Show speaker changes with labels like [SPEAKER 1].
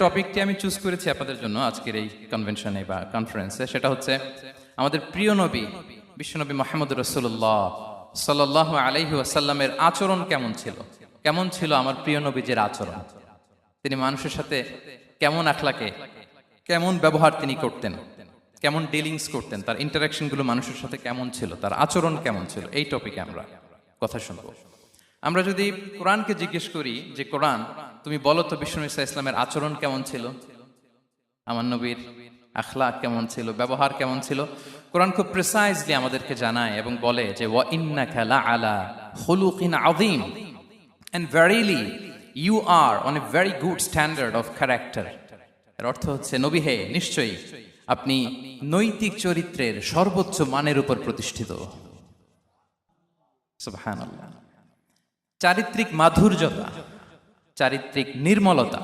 [SPEAKER 1] টপিকটি আমি চুজ করেছি আপনাদের জন্য আজকের এই কনভেনশনে বা কনফারেন্সে, সেটা হচ্ছে আমাদের প্রিয় নবী বিশ্বনবী মুহাম্মদ রাসূলুল্লাহ সাল্লাল্লাহু আলাইহি ওয়াসাল্লামের আচরণ কেমন ছিল। কেমন ছিল আমার প্রিয় নবীজির আচরণ? তিনি মানুষের সাথে কেমন আখলাকে, কেমন ব্যবহার তিনি করতেন, কেমন ডিলিংস করতেন, তার ইন্টারাকশনগুলো মানুষের সাথে কেমন ছিল, তার আচরণ কেমন ছিল, এই টপিকে আমরা কথা শুনবো। আমরা যদি কোরআনকে জিজ্ঞেস করি যে কোরআন তুমি বলো তো বিশ্বনবী সাল্লাল্লাহু আলাইহি ওয়াসাল্লামের আচরণ কেমন ছিল, আমার নবীর আখলাক কেমন ছিল, ব্যবহার কেমন ছিল, কোরআন খুব প্রিসাইজলি আমাদেরকে জানায় এবং বলে যে ওয়া ইন্নাকা লাআলা খুলুকিন আযীম, and verily you are on a very good standard of character. এর অর্থ হচ্ছে নবী হে, নিশ্চয়ই আপনি নৈতিক চরিত্রের সর্বোচ্চ মানের উপর প্রতিষ্ঠিত। সুবহানাল্লাহ। চারিত্রিক মাধুর্যতা, চারিত্রিক নির্মলতা,